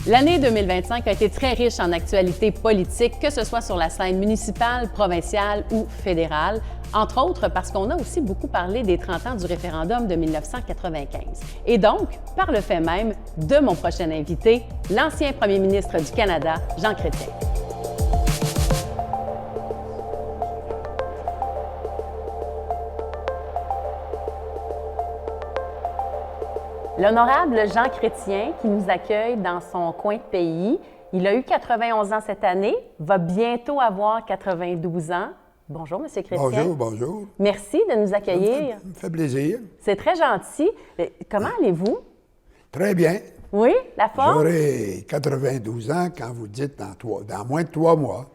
L'année 2025 a été très riche en actualités politiques, que ce soit sur la scène municipale, provinciale ou fédérale, entre autres parce qu'on a aussi beaucoup parlé des 30 ans du référendum de 1995. Et donc, par le fait même, de mon prochain invité, l'ancien premier ministre du Canada, Jean Chrétien. L'honorable Jean Chrétien, qui nous accueille dans son coin de pays, il a eu 91 ans cette année, va bientôt avoir 92 ans. Bonjour, M. Chrétien. Bonjour, bonjour. Merci de nous accueillir. Ça me fait plaisir. C'est très gentil. Comment allez-vous? Très bien. Oui, la forme? J'aurai 92 ans quand vous dites dans moins de 3 mois.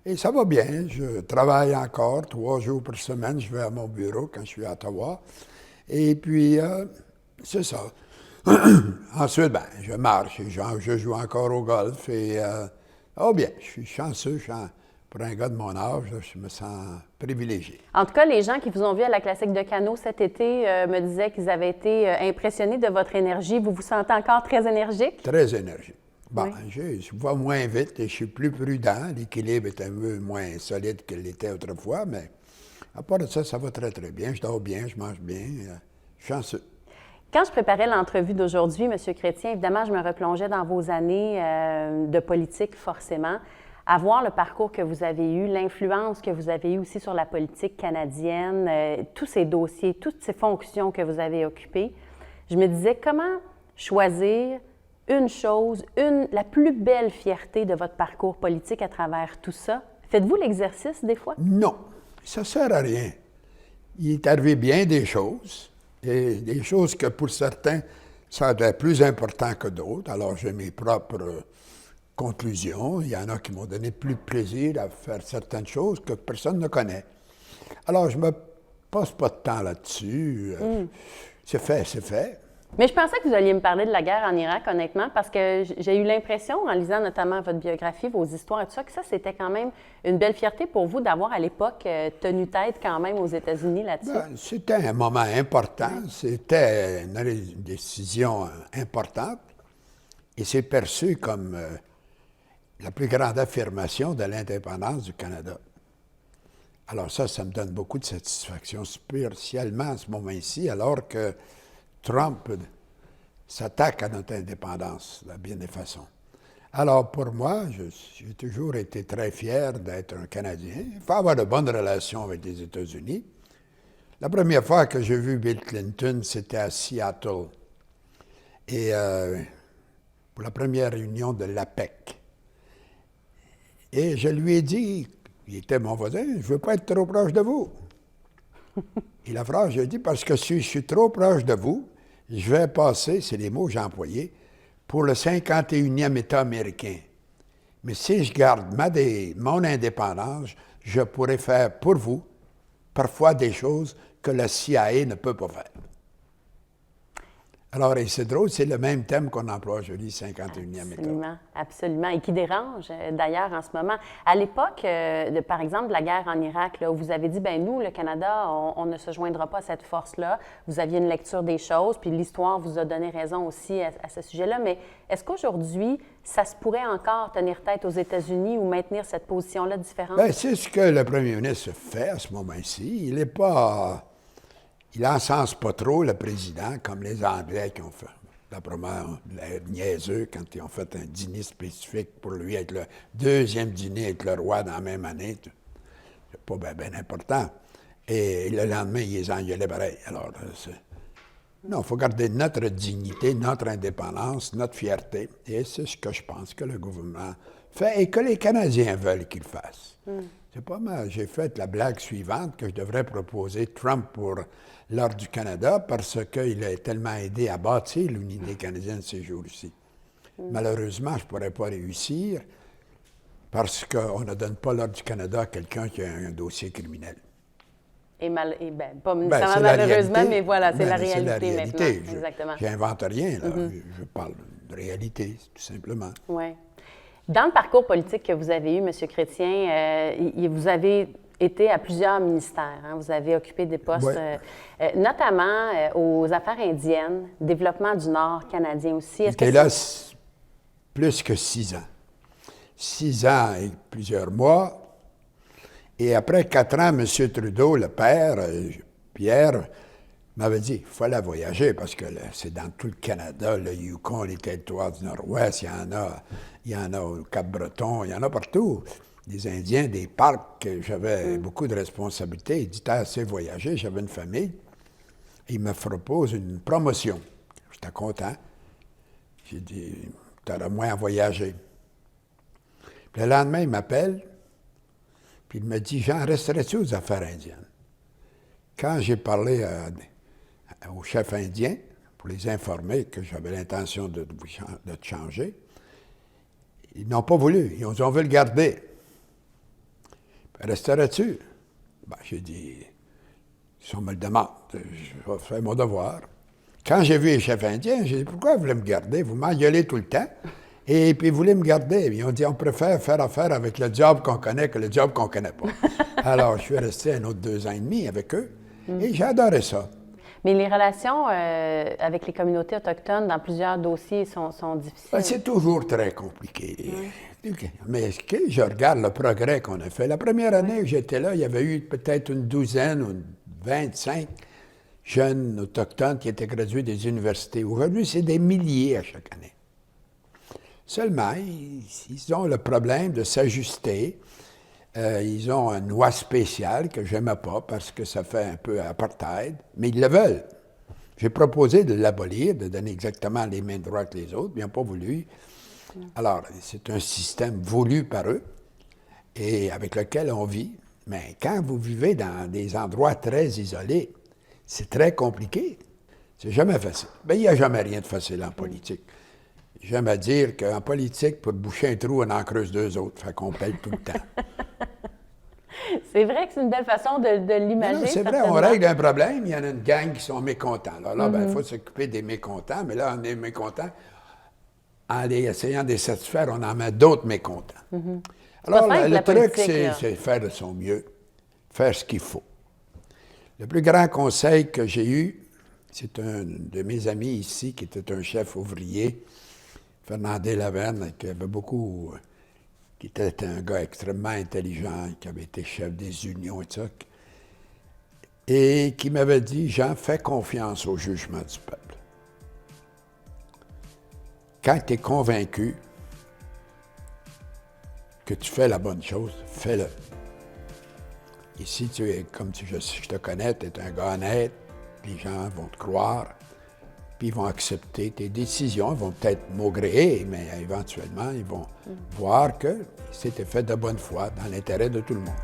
Et ça va bien. Je travaille encore 3 jours par semaine. Je vais à mon bureau quand je suis à Ottawa. Et puis, c'est ça. Ensuite, je marche, je joue encore au golf et bien, je suis chanceux, pour un gars de mon âge, je me sens privilégié. En tout cas, les gens qui vous ont vu à la classique de canot cet été me disaient qu'ils avaient été impressionnés de votre énergie. Vous vous sentez encore très énergique? Très énergique. Bon, oui. je vais moins vite et je suis plus prudent. L'équilibre est un peu moins solide qu'il l'était autrefois, mais à part de ça, ça va très, très bien. Je dors bien, je mange bien, je suis chanceux. Quand je préparais l'entrevue d'aujourd'hui, M. Chrétien, évidemment, je me replongeais dans vos années de politique, forcément. À voir le parcours que vous avez eu, l'influence que vous avez eue aussi sur la politique canadienne, tous ces dossiers, toutes ces fonctions que vous avez occupées, je me disais, comment choisir une chose, la plus belle fierté de votre parcours politique à travers tout ça? Faites-vous l'exercice des fois? Non, ça ne sert à rien. Il est arrivé bien des choses. Et des choses que pour certains, ça doit être plus important que d'autres. Alors, j'ai mes propres conclusions. Il y en a qui m'ont donné plus de plaisir à faire certaines choses que personne ne connaît. Alors, je ne me passe pas de temps là-dessus. C'est fait, c'est fait. Mais je pensais que vous alliez me parler de la guerre en Irak, honnêtement, parce que j'ai eu l'impression, en lisant notamment votre biographie, vos histoires et tout ça, que ça, c'était quand même une belle fierté pour vous d'avoir, à l'époque, tenu tête quand même aux États-Unis là-dessus. C'était un moment important. Oui. C'était une décision importante. Et c'est perçu comme la plus grande affirmation de l'indépendance du Canada. Alors ça me donne beaucoup de satisfaction, spécialement à ce moment-ci, alors que Trump s'attaque à notre indépendance de bien des façons. Alors, pour moi, j'ai toujours été très fier d'être un Canadien. Il faut avoir de bonnes relations avec les États-Unis. La première fois que j'ai vu Bill Clinton, c'était à Seattle. Et pour la première réunion de l'APEC. Et je lui ai dit, il était mon voisin, je ne veux pas être trop proche de vous. Et la phrase, je lui ai dit, parce que si je suis trop proche de vous, je vais passer, c'est les mots que j'ai employés, pour le 51e État américain. Mais si je garde mon indépendance, je pourrais faire pour vous parfois des choses que la CIA ne peut pas faire. Alors, et c'est drôle, c'est le même thème qu'on emploie aujourd'hui, 51e État. Absolument, et qui dérange d'ailleurs en ce moment. À l'époque, par exemple, de la guerre en Irak, là, où vous avez dit, nous, le Canada, on ne se joindra pas à cette force-là. Vous aviez une lecture des choses, puis l'histoire vous a donné raison aussi à ce sujet-là. Mais est-ce qu'aujourd'hui, ça se pourrait encore tenir tête aux États-Unis ou maintenir cette position-là différente? C'est ce que le premier ministre fait à ce moment-ci. Il n'est pas... Il n'encense pas trop le président, comme les Anglais qui ont fait, d'après moi, l'air niaiseux quand ils ont fait un dîner spécifique pour lui, être le deuxième dîner avec le roi dans la même année. C'est pas bien important. Et le lendemain, il les engueulait pareil. Alors, non, il faut garder notre dignité, notre indépendance, notre fierté. Et c'est ce que je pense que le gouvernement fait et que les Canadiens veulent qu'il fasse. C'est pas mal. J'ai fait la blague suivante que je devrais proposer Trump pour l'Ordre du Canada parce qu'il a tellement aidé à bâtir l'unité canadienne ces jours-ci. Malheureusement, je ne pourrais pas réussir parce qu'on ne donne pas l'Ordre du Canada à quelqu'un qui a un dossier criminel. Pas nécessairement malheureusement, mais voilà, c'est la réalité maintenant. Exactement. J'invente rien, là. Je parle de réalité, tout simplement. Oui. Dans le parcours politique que vous avez eu, M. Chrétien, vous avez été à plusieurs ministères. Hein? Vous avez occupé des postes, notamment aux Affaires indiennes, développement du Nord canadien aussi. J'étais là plus que 6 ans. 6 ans et plusieurs mois. Et après 4 ans, M. Trudeau, le père, Pierre, m'avait dit, il fallait voyager parce que là, c'est dans tout le Canada, le Yukon, les territoires du Nord-Ouest, il y en a au Cap-Breton, il y en a partout. Des Indiens, des parcs, j'avais beaucoup de responsabilités. Il dit, t'as assez voyagé, j'avais une famille. Il me propose une promotion. J'étais content. J'ai dit, t'auras moins à voyager. Puis le lendemain, il m'appelle, puis il me dit, Jean, resterais-tu aux affaires indiennes? Quand j'ai parlé au chef indien pour les informer que j'avais l'intention de te changer, ils n'ont pas voulu. Ils ont dit, on veut le garder. Resterais-tu? Ben, j'ai dit, si on me le demande, je vais faire mon devoir. Quand j'ai vu les chefs indiens, j'ai dit, pourquoi vous voulez me garder? Vous m'engueulez tout le temps. Et puis, vous voulez me garder. Ils ont dit, on préfère faire affaire avec le job qu'on connaît que le job qu'on ne connaît pas. Alors, je suis resté un autre 2 ans et demi avec eux. Et j'ai adoré ça. Mais les relations avec les communautés autochtones dans plusieurs dossiers sont difficiles. Ben, c'est toujours très compliqué. Mais je regarde le progrès qu'on a fait. La première année où j'étais là, il y avait eu peut-être une douzaine ou 25 jeunes autochtones qui étaient gradués des universités. Aujourd'hui, c'est des milliers à chaque année. Seulement, ils ont le problème de s'ajuster. Ils ont une loi spéciale que je n'aimais pas parce que ça fait un peu apartheid, mais ils le veulent. J'ai proposé de l'abolir, de donner exactement les mêmes droits que les autres, mais ils n'ont pas voulu. Alors, c'est un système voulu par eux et avec lequel on vit. Mais quand vous vivez dans des endroits très isolés, c'est très compliqué. C'est jamais facile. Bien, il n'y a jamais rien de facile en politique. J'aime à dire qu'en politique, pour boucher un trou, on en creuse 2 autres. Fait qu'on paye tout le temps. C'est vrai que c'est une belle façon de l'imaginer. C'est vrai, on règle un problème, il y en a une gang qui sont mécontents. Alors là, il faut s'occuper des mécontents, mais là, on est mécontents. En essayant de les satisfaire, on en met d'autres mécontents. Alors, le truc, c'est faire de son mieux, faire ce qu'il faut. Le plus grand conseil que j'ai eu, c'est un de mes amis ici, qui était un chef ouvrier, Fernandé Laverne, qui était un gars extrêmement intelligent, qui avait été chef des unions et tout ça, et qui m'avait dit, Jean, fais confiance au jugement du peuple. Quand tu es convaincu que tu fais la bonne chose, fais-le. Ici, tu es, comme je te connais, tu es un gars honnête, les gens vont te croire, puis ils vont accepter tes décisions. Ils vont peut-être maugréer, mais éventuellement, ils vont voir que c'était fait de bonne foi, dans l'intérêt de tout le monde.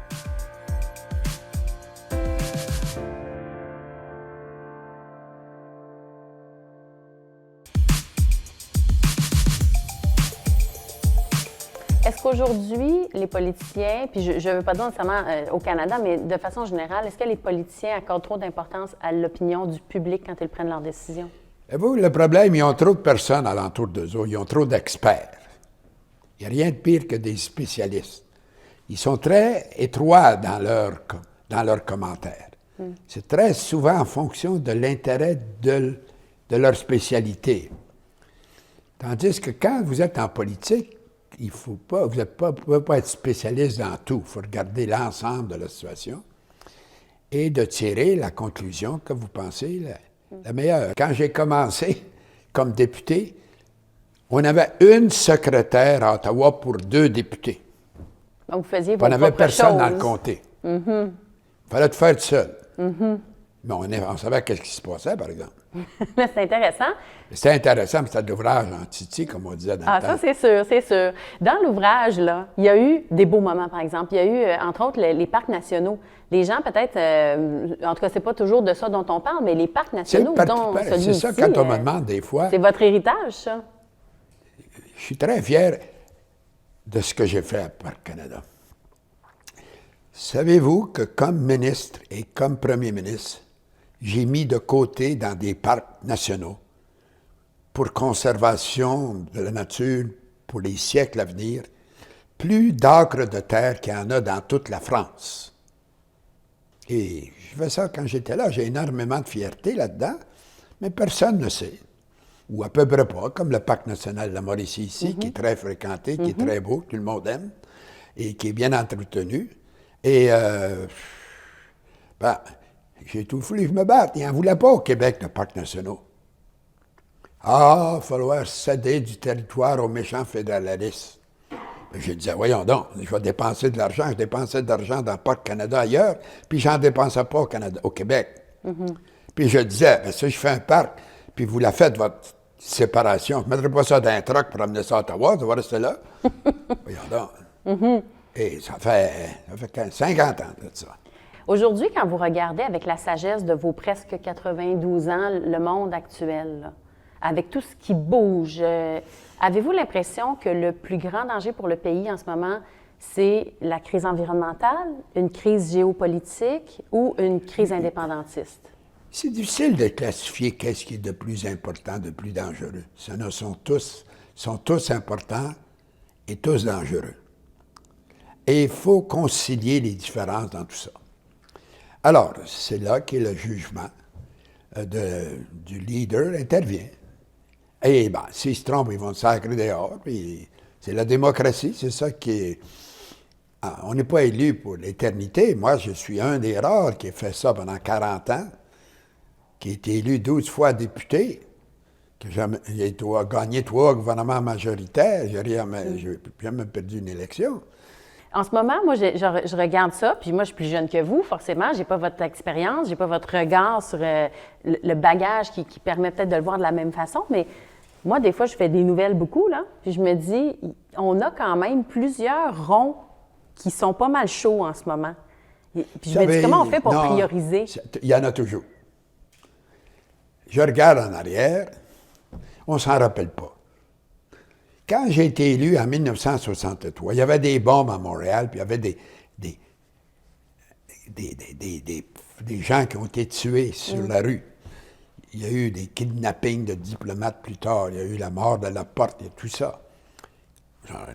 Est-ce qu'aujourd'hui, les politiciens, puis je ne veux pas dire nécessairement au Canada, mais de façon générale, est-ce que les politiciens accordent trop d'importance à l'opinion du public quand ils prennent leurs décisions? Et vous, le problème, ils ont trop de personnes alentour d'eux autres, ils ont trop d'experts. Il n'y a rien de pire que des spécialistes. Ils sont très étroits dans leurs commentaires. C'est très souvent en fonction de l'intérêt de leur spécialité. Tandis que quand vous êtes en politique, il faut pas, vous ne pouvez pas être spécialiste dans tout. Il faut regarder l'ensemble de la situation et de tirer la conclusion que vous pensez la meilleure. Quand j'ai commencé comme député, on avait une secrétaire à Ottawa pour 2 députés. Donc, vous faisiez On n'avait personne dans le comté. Il fallait tout faire tout seul. Mais on savait qu'est-ce qui se passait, par exemple. C'est intéressant. C'était intéressant, mais c'était de l'ouvrage en titi, comme on disait dans le temps. Ça, c'est sûr, c'est sûr. Dans l'ouvrage, là, il y a eu des beaux moments, par exemple. Il y a eu, entre autres, les parcs nationaux. Les gens, peut-être, en tout cas, c'est pas toujours de ça dont on parle, mais les parcs nationaux, dont celui-ci... C'est ça, quand on me demande des fois... C'est votre héritage, ça? Je suis très fier de ce que j'ai fait à Parc Canada. Savez-vous que comme ministre et comme premier ministre, j'ai mis de côté dans des parcs nationaux pour conservation de la nature pour les siècles à venir, plus d'acres de terre qu'il y en a dans toute la France. Et je fais ça quand j'étais là, j'ai énormément de fierté là-dedans, mais personne ne sait. ou à peu près pas, comme le parc national de la Mauricie ici, qui est très fréquenté, qui est très beau, tout le monde aime, et qui est bien entretenu. Et, j'ai tout voulu que je me batte. Ils n'en voulaient pas au Québec, le parc national. Ah, il va falloir céder du territoire aux méchants fédéralistes. Je disais, voyons donc, je vais dépenser de l'argent. Je dépensais de l'argent dans le Parc Canada ailleurs, puis j'en dépensais pas au Québec. Puis je disais, si je fais un parc, puis vous la faites, votre séparation, je ne mettrai pas ça dans un truck pour amener ça à Ottawa, ça va rester là. Voyons donc. Et ça fait 50 ans de ça. Aujourd'hui, quand vous regardez avec la sagesse de vos presque 92 ans, le monde actuel, là, avec tout ce qui bouge, avez-vous l'impression que le plus grand danger pour le pays en ce moment, c'est la crise environnementale, une crise géopolitique ou une crise indépendantiste? C'est difficile de classifier qu'est-ce qui est de plus important, de plus dangereux. Ceux-là sont tous importants et tous dangereux. Et il faut concilier les différences dans tout ça. Alors, c'est là que le jugement du leader intervient. Et bien, s'ils se trompent, ils vont se sacrer dehors. Puis c'est la démocratie, c'est ça qui est... On n'est pas élu pour l'éternité. Moi, je suis un des rares qui a fait ça pendant 40 ans, qui a été élu 12 fois député, qui a gagné 3 gouvernements majoritaires. Je n'ai jamais perdu une élection. En ce moment, moi, je regarde ça, puis moi, je suis plus jeune que vous, forcément. Je n'ai pas votre expérience, je n'ai pas votre regard sur le bagage qui permet peut-être de le voir de la même façon, mais moi, des fois, je fais des nouvelles beaucoup, là, puis je me dis, on a quand même plusieurs ronds qui sont pas mal chauds en ce moment. Puis je me dis, comment on fait pour prioriser? Il y en a toujours. Je regarde en arrière, on ne s'en rappelle pas. Quand j'ai été élu en 1963, il y avait des bombes à Montréal, puis il y avait des gens qui ont été tués sur la rue. Il y a eu des kidnappings de diplomates plus tard, il y a eu la mort de Laporte, il y a tout ça.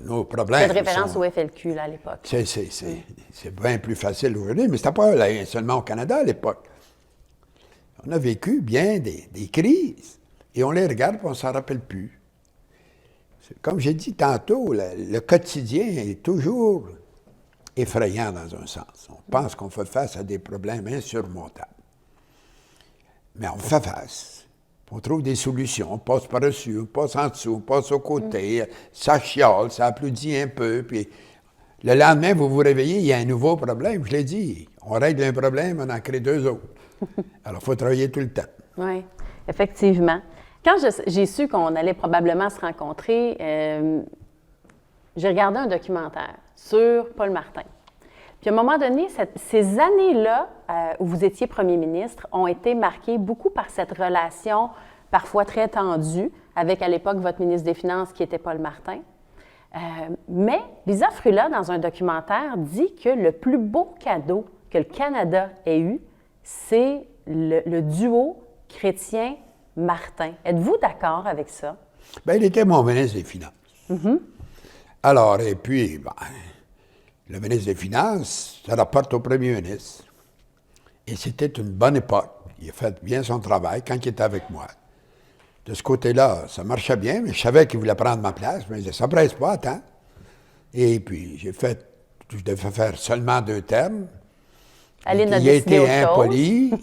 Nos problèmes. C'est de référence au FLQ, là, à l'époque. C'est bien plus facile aujourd'hui, mais c'était pas seulement au Canada à l'époque. On a vécu bien des crises, et on les regarde et on ne s'en rappelle plus. Comme j'ai dit tantôt, le quotidien est toujours effrayant dans un sens. On pense qu'on fait face à des problèmes insurmontables. Mais on fait face. On trouve des solutions. On passe par-dessus, on passe en dessous, on passe aux côtés. Ça chiale, ça applaudit un peu. Puis le lendemain, vous vous réveillez, il y a un nouveau problème. Je l'ai dit, on règle un problème, on en crée 2 autres. Alors, il faut travailler tout le temps. Oui, effectivement. Quand j'ai su qu'on allait probablement se rencontrer, j'ai regardé un documentaire sur Paul Martin. Puis à un moment donné, ces années-là où vous étiez premier ministre ont été marquées beaucoup par cette relation parfois très tendue avec, à l'époque, votre ministre des Finances qui était Paul Martin. Mais Lisa Frula, dans un documentaire, dit que le plus beau cadeau que le Canada ait eu, c'est le duo Chrétien-Martin. Êtes-vous d'accord avec ça? Bien, il était mon ministre des Finances. Alors, et puis, le ministre des Finances, ça rapporte au premier ministre. Et c'était une bonne époque. Il a fait bien son travail quand il était avec moi. De ce côté-là, ça marchait bien, mais je savais qu'il voulait prendre ma place. Je me disais, ça ne presse pas, attends. Et puis, je devais faire seulement 2 termes. Aline a il a décidé été autre impoli.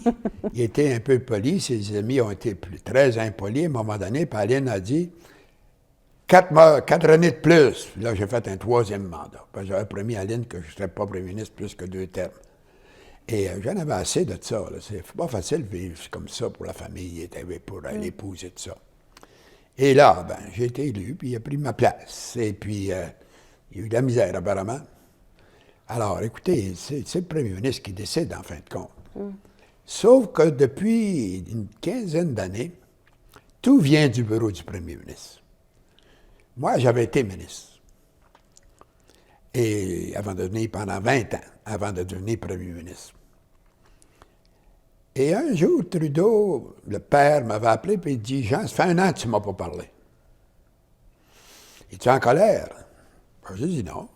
Il était un peu poli. Ses amis ont été très impolis à un moment donné. Puis Aline a dit 4 années de plus. Puis là, j'ai fait un 3e mandat. Parce que j'avais promis à Aline que je ne serais pas premier ministre plus que 2 termes. Et j'en avais assez de ça. C'est pas facile de vivre comme ça pour la famille, pour l'épouse et tout ça. Et là, j'ai été élu, puis il a pris ma place. Et puis, il y a eu de la misère, apparemment. Alors, écoutez, c'est le premier ministre qui décide, en fin de compte. Sauf que depuis une quinzaine d'années, tout vient du bureau du premier ministre. Moi, j'avais été ministre. Et avant de devenir, pendant 20 ans, avant de devenir premier ministre. Et un jour, Trudeau, le père, m'avait appelé et il dit, Jean, ça fait 1 an que tu ne m'as pas parlé. Es-tu en colère? J'ai dit non.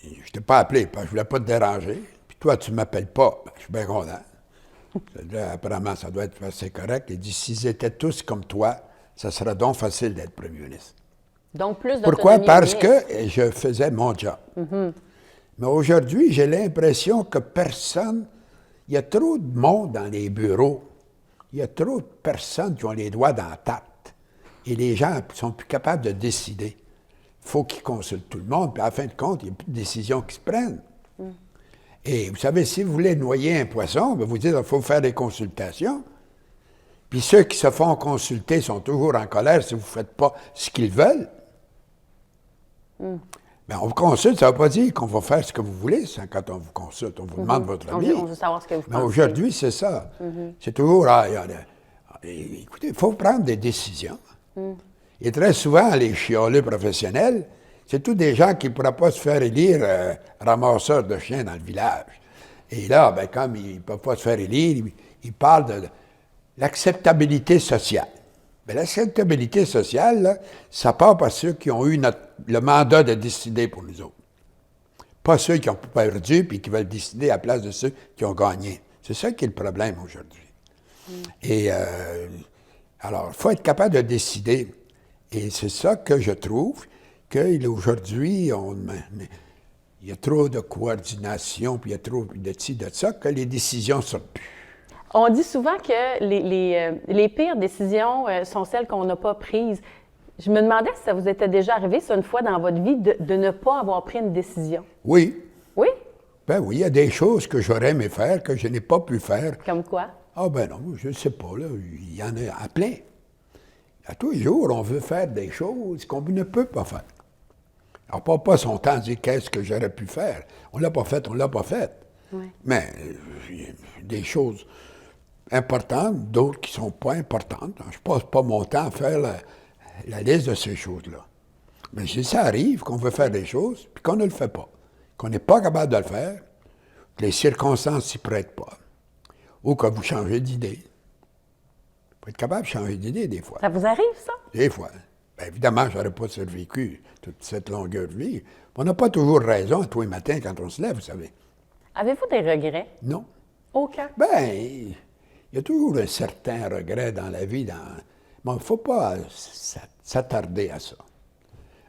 Je ne t'ai pas appelé parce que je ne voulais pas te déranger. Puis toi, tu ne m'appelles pas. Je suis bien content. Là, apparemment, ça doit être assez correct. Il dit, s'ils étaient tous comme toi, ça serait donc facile d'être premier ministre. Donc, plus d'autonomie. Pourquoi? Parce que je faisais mon job. Mais aujourd'hui, j'ai l'impression que personne... Il y a trop de monde dans les bureaux. Il y a trop de personnes qui ont les doigts dans la tarte. Et les gens ne sont plus capables de décider. Il faut qu'ils consultent tout le monde, puis à la fin de compte, il n'y a plus de décisions qui se prennent. Et vous savez, si vous voulez noyer un poisson, bien, vous dites qu'il faut faire des consultations. Puis ceux qui se font consulter sont toujours en colère si vous ne faites pas ce qu'ils veulent. Bien, on vous consulte, ça ne veut pas dire qu'on va faire ce que vous voulez. Ça, quand on vous consulte, on vous demande votre avis. On veut savoir ce que vous pensez. Mais aujourd'hui, c'est ça. C'est toujours, écoutez, il faut prendre des décisions. Et très souvent, les chialeux professionnels, c'est tous des gens qui ne pourraient pas se faire élire ramasseurs de chiens dans le village. Et là, ben, comme ils ne peuvent pas se faire élire, ils parlent de l'acceptabilité sociale. Mais l'acceptabilité sociale, là, ça part par ceux qui ont eu le mandat de décider pour nous autres. Pas ceux qui ont perdu et qui veulent décider à la place de ceux qui ont gagné. C'est ça qui est le problème aujourd'hui. Et alors, il faut être capable de décider. Et c'est ça que je trouve qu'aujourd'hui, il y a trop de coordination, puis il y a trop de ci, de ça, que les décisions ne sortent plus. On dit souvent que les pires décisions sont celles qu'on n'a pas prises. Je me demandais si ça vous était déjà arrivé, ça, une fois dans votre vie, de ne pas avoir pris une décision. Oui. Oui? Ben oui, il y a des choses que j'aurais aimé faire, que je n'ai pas pu faire. Comme quoi? Ah ben non, je ne sais pas, là, il y en a à plein. À tous les jours, on veut faire des choses qu'on ne peut pas faire. On ne passe pas son temps à dire qu'est-ce que j'aurais pu faire. On ne l'a pas fait, on ne l'a pas fait. Oui. Mais il y a des choses importantes, d'autres qui ne sont pas importantes. Je ne passe pas mon temps à faire la liste de ces choses-là. Mais si ça arrive qu'on veut faire des choses, puis qu'on ne le fait pas, qu'on n'est pas capable de le faire, que les circonstances ne s'y prêtent pas, ou que vous changez d'idée. Il faut être capable de changer d'idée des fois. Ça vous arrive, ça? Des fois. Bien, évidemment, je n'aurais pas survécu toute cette longueur de vie. On n'a pas toujours raison tous les matins quand on se lève, vous savez. Avez-vous des regrets? Non. Aucun? Bien, il y a toujours un certain regret dans la vie. Mais il ne faut pas s'attarder à ça.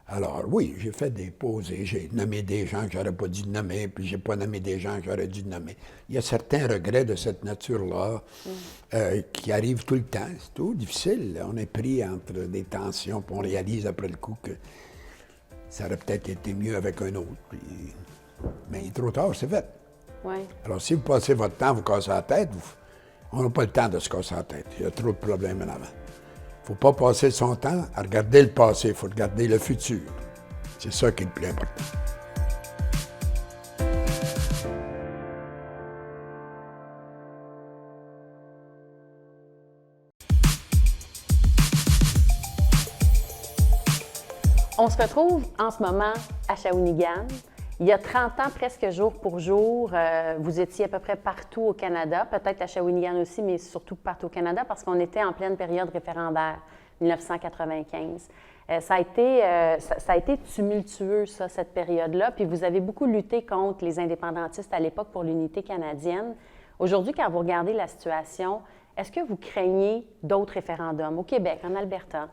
Alors, oui, j'ai fait des pauses et j'ai nommé des gens que j'aurais pas dû nommer, puis j'ai pas nommé des gens que j'aurais dû nommer. Il y a certains regrets de cette nature-là qui arrivent tout le temps. C'est tout difficile. On est pris entre des tensions, puis on réalise après le coup que ça aurait peut-être été mieux avec un autre. Mais il est trop tard, c'est fait. Oui. Alors, si vous passez votre temps à vous casser la tête, on n'a pas le temps de se casser la tête. Il y a trop de problèmes en avant. Il ne faut pas passer son temps à regarder le passé, il faut regarder le futur. C'est ça qui est le plus important. On se retrouve en ce moment à Shawinigan. Il y a 30 ans, presque jour pour jour, vous étiez à peu près partout au Canada, peut-être à Shawinigan aussi, mais surtout partout au Canada, parce qu'on était en pleine période référendaire, 1995. Ça a été tumultueux, ça, cette période-là, puis vous avez beaucoup lutté contre les indépendantistes à l'époque pour l'unité canadienne. Aujourd'hui, quand vous regardez la situation, est-ce que vous craignez d'autres référendums au Québec, en Alberta?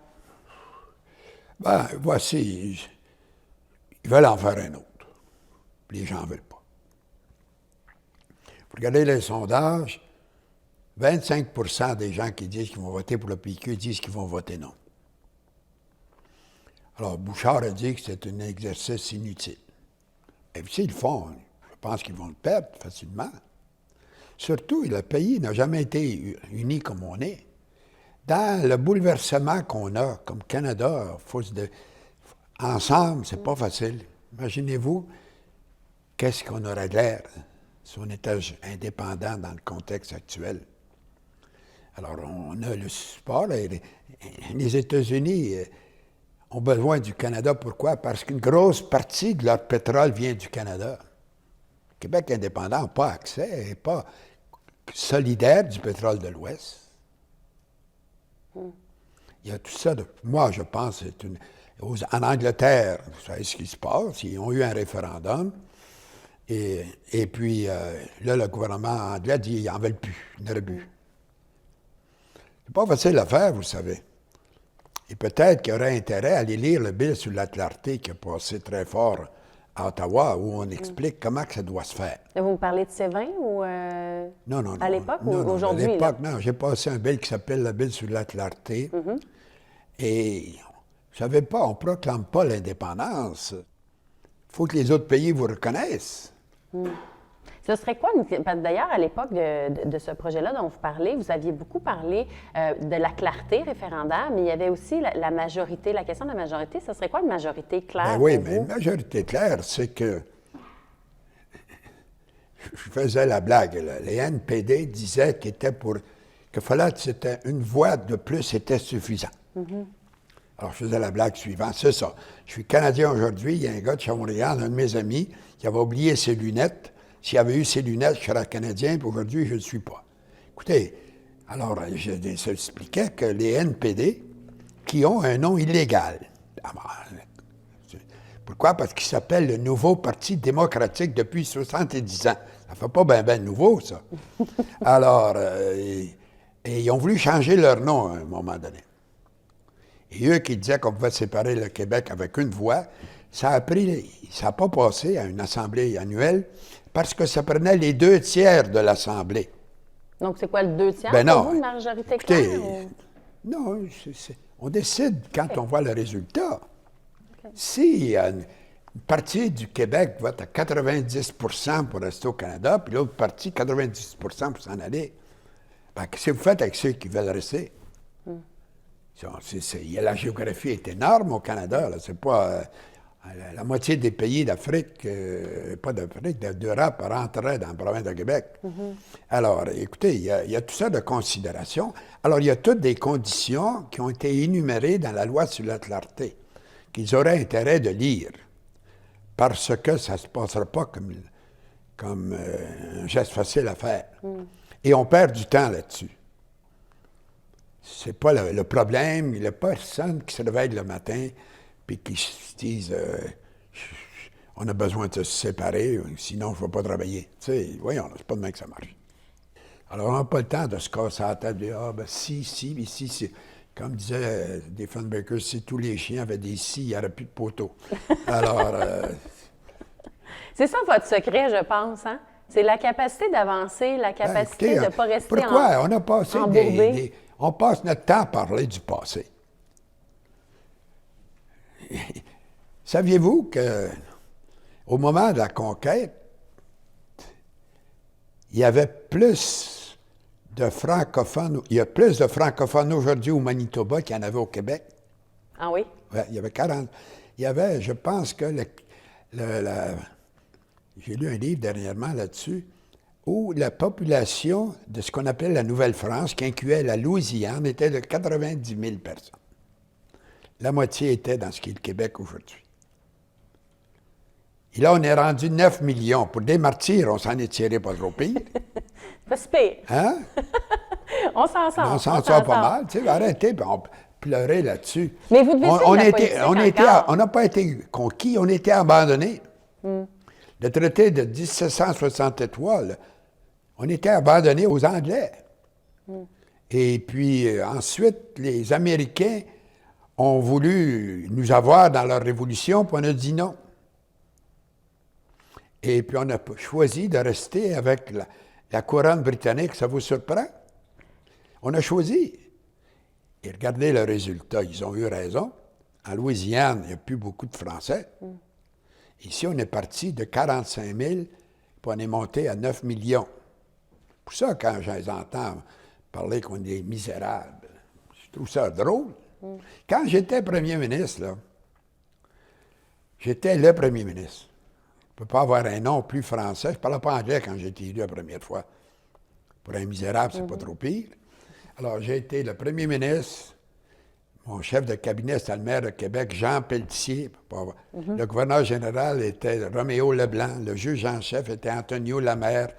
Ben, voici, ils veulent en faire un autre. Les gens ne veulent pas. Vous regardez les sondages, 25% des gens qui disent qu'ils vont voter pour le PQ disent qu'ils vont voter non. Alors, Bouchard a dit que c'est un exercice inutile. Et puis s'ils le font, je pense qu'ils vont le perdre facilement. Surtout, le pays n'a jamais été uni comme on est. Dans le bouleversement qu'on a comme Canada, ensemble, c'est pas facile. Imaginez-vous qu'est-ce qu'on aurait l'air si on était indépendant dans le contexte actuel. Alors, on a le support. Les États-Unis ont besoin du Canada. Pourquoi? Parce qu'une grosse partie de leur pétrole vient du Canada. Le Québec indépendant n'a pas accès, n'est pas solidaire du pétrole de l'Ouest. Il y a tout ça. Moi, je pense que en Angleterre, vous savez ce qui se passe. Ils ont eu un référendum. Et puis, là, le gouvernement anglais dit qu'ils n'en veulent plus, ils n'en veulent plus. C'est pas facile à faire, vous savez. Et peut-être qu'il y aurait intérêt à aller lire le bill sur la clarté qui a passé très fort à Ottawa, où on explique comment que ça doit se faire. Vous me parlez de Sévin ou Non, non, non. à l'époque ou Non, aujourd'hui? À l'époque, non. J'ai passé un bill qui s'appelle le bill sur la clarté. Et, vous savez pas, on ne proclame pas l'indépendance. Il faut que les autres pays vous reconnaissent. Ce serait quoi, d'ailleurs, à l'époque de ce projet-là dont vous parlez, vous aviez beaucoup parlé de la clarté référendaire, mais il y avait aussi la majorité, la question de la majorité. Ce serait quoi une majorité claire? Ben oui, pour mais vous? une majorité claire, c'est que, je faisais la blague, là, les NPD disaient qu'il fallait que c'était une voix de plus était suffisant. Alors, je faisais la blague suivante, c'est ça. Je suis Canadien aujourd'hui, il y a un gars de Shawinigan, un de mes amis, qui avait oublié ses lunettes. S'il avait eu ses lunettes, je serais Canadien, puis aujourd'hui, je ne le suis pas. Écoutez, alors, j'expliquais que les NPD, qui ont un nom illégal, pourquoi? Parce qu'il s'appelle le Nouveau Parti démocratique depuis 70 ans. Ça fait pas bien nouveau, ça. Alors, et ils ont voulu changer leur nom à un moment donné. Et eux qui disaient qu'on pouvait séparer le Québec avec une voix, ça n'a pas passé à une assemblée annuelle parce que ça prenait les 2 tiers de l'Assemblée. Donc, c'est quoi le 2 tiers Ben pour non. vous, une majorité Écoutez, claire? Ou... non, on décide quand on voit le résultat. Si une partie du Québec vote à 90 pour rester au Canada, puis l'autre partie 90 pour s'en aller, ben, qu'est-ce que vous faites avec ceux qui veulent rester? La géographie est énorme au Canada. C'est pas la moitié des pays d'Afrique, pas d'Afrique, d'Europe rentraient dans la province de Québec. Alors, écoutez, il y a tout ça de considération. Alors, il y a toutes des conditions qui ont été énumérées dans la loi sur la clarté, qu'ils auraient intérêt de lire, parce que ça ne se passera pas comme un geste facile à faire. Et on perd du temps là-dessus. C'est pas le problème. Il n'y a personne qui se réveille le matin et qui se dise on a besoin de se séparer, sinon je ne vais pas travailler. Tu sais, voyons, c'est pas de même que ça marche. Alors, on n'a pas le temps de se casser la tête, de dire, si. Comme disait Diefenbaker, si tous les chiens avaient des il n'y aurait plus de poteaux. Alors. C'est ça votre secret, je pense, hein? C'est la capacité d'avancer, la capacité de ne pas rester pourquoi? On a passé embourbé. on passe notre temps à parler du passé. Saviez-vous qu'au moment de la conquête, il y avait plus de francophones, il y a plus de francophones aujourd'hui au Manitoba qu'il y en avait au Québec? Ah oui? Oui, il y avait 40. Il y avait, je pense que j'ai lu un livre dernièrement là-dessus, où la population de ce qu'on appelle la Nouvelle-France, qui incluait la Louisiane, était de 90 000 personnes. La moitié était dans ce qui est le Québec aujourd'hui. Et là, on est rendu 9 millions. Pour des martyrs, on s'en est tiré pas trop pire. Pas si pire. Hein? On s'en sort. On s'en sort pas mal. Tu sais, arrêtez, puis on pleurait là-dessus. Mais vous devez suivre la politique encore. On n'a pas été conquis, on a été abandonnés. Le traité de 1763, là, on était abandonnés aux Anglais. Et puis ensuite, les Américains ont voulu nous avoir dans leur révolution, puis on a dit non. Et puis on a choisi de rester avec la couronne britannique. Ça vous surprend? On a choisi. Et regardez le résultat. Ils ont eu raison. En Louisiane, il n'y a plus beaucoup de Français. Ici, on est parti de 45 000, puis on est monté à 9 millions. Pour ça, quand je les entends parler qu'on est des misérables, je trouve ça drôle. Quand j'étais premier ministre, là, j'étais le premier ministre. Je ne peux pas avoir un nom plus français. Je ne parlais pas anglais quand j'ai été élu la première fois. Pour un misérable, c'est pas trop pire. Alors, j'ai été le premier ministre. Mon chef de cabinet, c'était le maire de Québec, Jean Pelletier. Le gouverneur général était Roméo Leblanc. Le juge en chef était Antonio Lamère.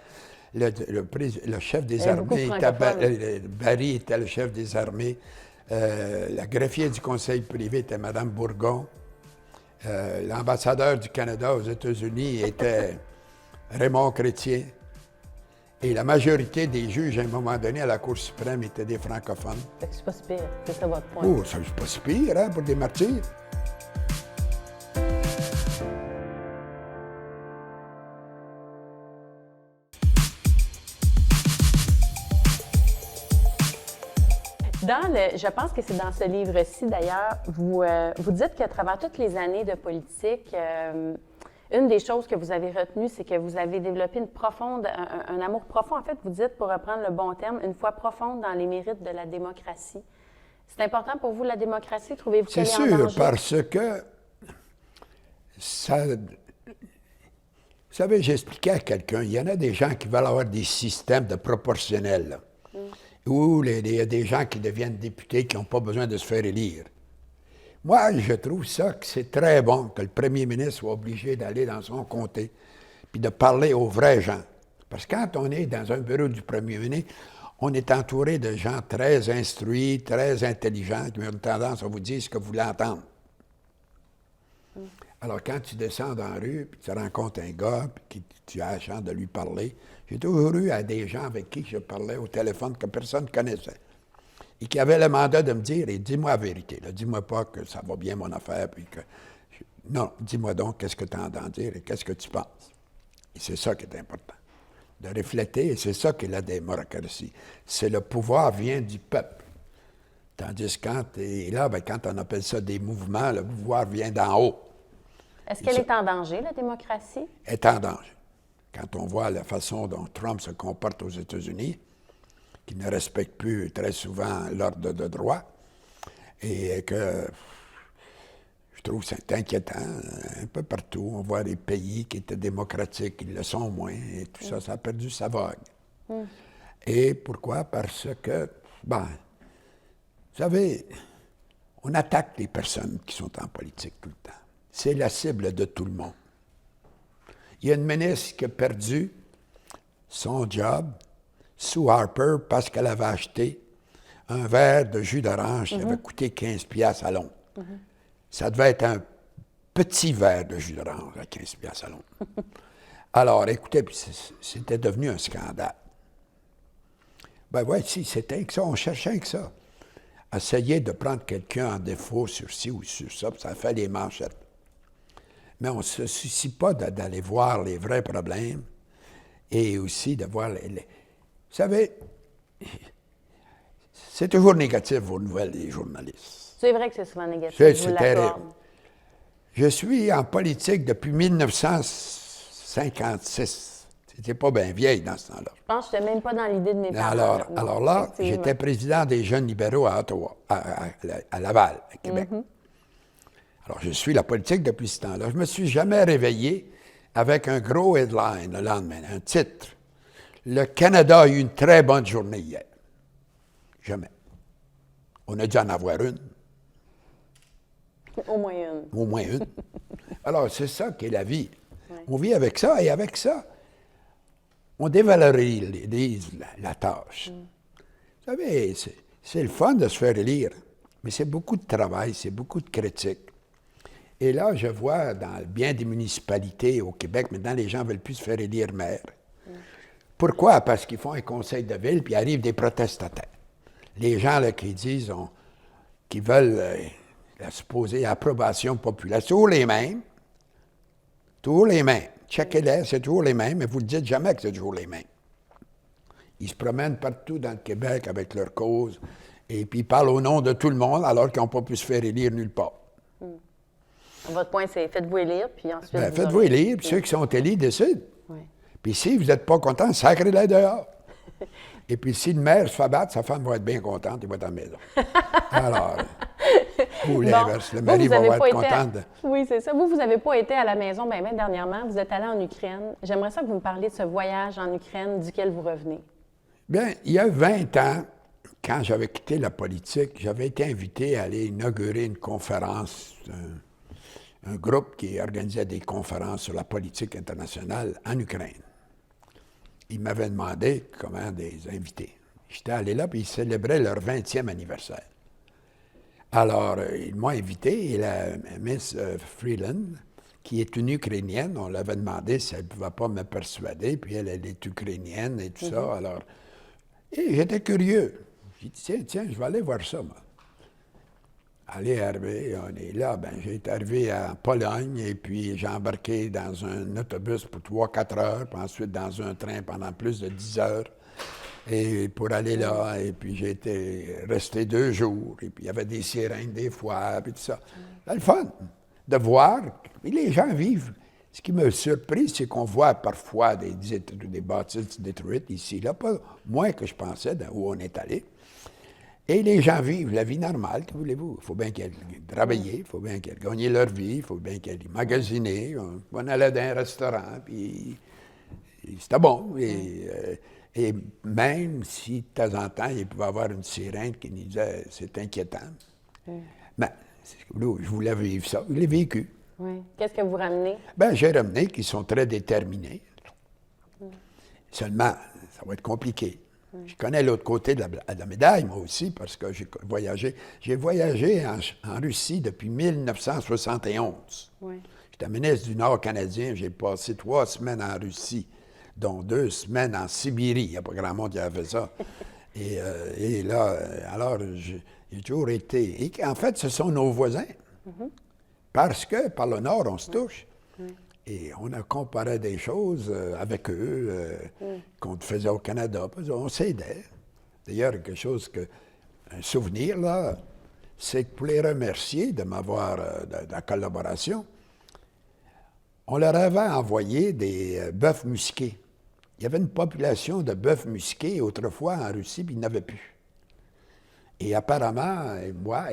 Le chef des armées, Barry était le chef des armées. La greffier du conseil privé était Mme Bourgon. L'ambassadeur du Canada aux États-Unis était Raymond Chrétien. Et la majorité des juges, à un moment donné, à la Cour suprême, étaient des francophones. Fait que c'est pas si pire, c'est ça votre point. Oh, ça, c'est pas si pire, hein, pour des martyrs. Je pense que c'est dans ce livre-ci, d'ailleurs, vous dites qu'à travers toutes les années de politique, une des choses que vous avez retenues, c'est que vous avez développé un amour profond, en fait, vous dites, pour reprendre le bon terme, une foi profonde dans les mérites de la démocratie. C'est important pour vous, la démocratie? Trouvez-vous qu'elle est en danger? C'est sûr, parce que ça... Vous savez, j'expliquais à quelqu'un, il y en a des gens qui veulent avoir des systèmes de proportionnels, là, où il y a des gens qui deviennent députés qui n'ont pas besoin de se faire élire. Moi, je trouve ça que c'est très bon que le premier ministre soit obligé d'aller dans son comté puis de parler aux vrais gens. Parce que quand on est dans un bureau du premier ministre, on est entouré de gens très instruits, très intelligents, qui ont tendance à vous dire ce que vous voulez entendre. Alors, quand tu descends dans la rue, puis tu rencontres un gars, puis tu as la chance de lui parler, j'ai toujours eu à des gens avec qui je parlais au téléphone que personne ne connaissait. Et qui avaient le mandat de me dire, et dis-moi la vérité, dis-moi pas que ça va bien mon affaire, puis que... Non, dis-moi donc qu'est-ce que tu entends dire et qu'est-ce que tu penses. Et c'est ça qui est important. De refléter, et c'est ça qu'est la démocratie. C'est le pouvoir vient du peuple. Tandis que quand on appelle ça des mouvements, le pouvoir vient d'en haut. Est-ce qu'elle est en danger, la démocratie? Elle est en danger. Quand on voit la façon dont Trump se comporte aux États-Unis, qui ne respecte plus très souvent l'ordre de droit, et que je trouve que c'est inquiétant. Un peu partout, on voit des pays qui étaient démocratiques, qui le sont moins, et tout ça, ça a perdu sa vogue. Et pourquoi? Parce que, vous savez, on attaque les personnes qui sont en politique tout le temps. C'est la cible de tout le monde. Il y a une ministre qui a perdu son job, Sue Harper, parce qu'elle avait acheté un verre de jus d'orange qui avait coûté 15$ à Londres. Ça devait être un petit verre de jus d'orange à 15$ à Londres. Alors, écoutez, c'était devenu un scandale. Si, c'était que ça, on cherchait que ça. Essayer de prendre quelqu'un en défaut sur ci ou sur ça, puis ça fait les manchettes. Mais on ne se soucie pas d'aller voir les vrais problèmes et aussi de voir les... Vous savez, c'est toujours négatif vos nouvelles des journalistes. C'est vrai que c'est souvent négatif. C'est terrible. Je suis en politique depuis 1956. C'était pas bien vieille dans ce temps-là. Je pense que je n'étais même pas dans l'idée de mes parents. Alors là, j'étais président des jeunes libéraux à Ottawa, à Laval, à Québec. Alors, je suis la politique depuis ce temps-là. Je ne me suis jamais réveillé avec un gros headline le lendemain, un titre. Le Canada a eu une très bonne journée hier. Jamais. On a dû en avoir une. Au moins une. Au moins une. Alors, c'est ça qui est la vie. Ouais. On vit avec ça, et avec ça, on dévalorise la tâche. Vous savez, c'est le fun de se faire élire, mais c'est beaucoup de travail, c'est beaucoup de critiques. Et là, je vois dans bien des municipalités au Québec, maintenant, les gens ne veulent plus se faire élire maire. Pourquoi? Parce qu'ils font un conseil de ville, puis arrivent des protestataires. Les gens là, qui disent, qui veulent la supposée approbation populaire, c'est toujours les mêmes. Toujours les mêmes. Checkez-les, c'est toujours les mêmes, mais vous ne dites jamais que c'est toujours les mêmes. Ils se promènent partout dans le Québec avec leur cause, et puis ils parlent au nom de tout le monde, alors qu'ils n'ont pas pu se faire élire nulle part. Votre point, c'est faites-vous élire, puis ensuite... Faites-vous élire, puis ceux qui sont élus décident. Oui. Puis si vous n'êtes pas content, sacrez-les dehors. Et puis si le maire se fait battre, sa femme va être bien contente, il va être à la maison. Alors, ou l'inverse, le mari va être content. Oui, c'est ça. Vous n'avez pas été à la maison bien dernièrement. Vous êtes allé en Ukraine. J'aimerais ça que vous me parliez de ce voyage en Ukraine duquel vous revenez. Bien, il y a 20 ans, quand j'avais quitté la politique, j'avais été invité à aller inaugurer une conférence, un groupe qui organisait des conférences sur la politique internationale en Ukraine. Ils m'avaient demandé comment des invités. J'étais allé là, puis ils célébraient leur 20e anniversaire. Alors, ils m'ont invité, et la Miss Freeland, qui est une Ukrainienne. On l'avait demandé si elle ne pouvait pas me persuader, puis elle est ukrainienne et tout ça. Alors, et j'étais curieux. J'ai dit, tiens, je vais aller voir ça, moi. Allez, arrivé, on est là. Ben, j'ai été arrivé à Pologne, et puis j'ai embarqué dans un autobus pour 3-4 heures, puis ensuite dans un train pendant plus de 10 heures. Et pour aller là, et puis j'ai été resté 2 jours, et puis il y avait des sirènes des fois, puis tout ça. C'est le fun de voir, et les gens vivent. Ce qui m'a surpris, c'est qu'on voit parfois des bâtisses détruites ici, là, pas moins que je pensais où on est allé. Et les gens vivent la vie normale, que voulez-vous? Il faut bien qu'ils aillent travailler, il faut bien qu'ils aillent gagner leur vie, il faut bien qu'ils aillent magasiner. On allait dans un restaurant, puis c'était bon. Et même si de temps en temps, il pouvait y avoir une sirène qui nous disait « c'est inquiétant », mais je voulais vivre ça, je l'ai vécu. Oui. Qu'est-ce que vous ramenez? Bien, j'ai ramené qu'ils sont très déterminés. Seulement, ça va être compliqué. Je connais l'autre côté de la médaille, moi aussi, parce que j'ai voyagé. J'ai voyagé en Russie depuis 1971. Oui. J'étais ministre du Nord canadien. J'ai passé 3 semaines en Russie, dont 2 semaines en Sibérie. Il n'y a pas grand monde qui a fait ça. Et là, alors, j'ai toujours été... Et en fait, ce sont nos voisins. Parce que par le Nord, on se touche. Et on a comparé des choses avec eux qu'on faisait au Canada. On s'aidait. D'ailleurs, quelque chose un souvenir, là, c'est que pour les remercier de m'avoir, de la collaboration, on leur avait envoyé des bœufs musqués. Il y avait une population de bœufs musqués autrefois en Russie, puis il n'y en avait plus. Et apparemment, moi,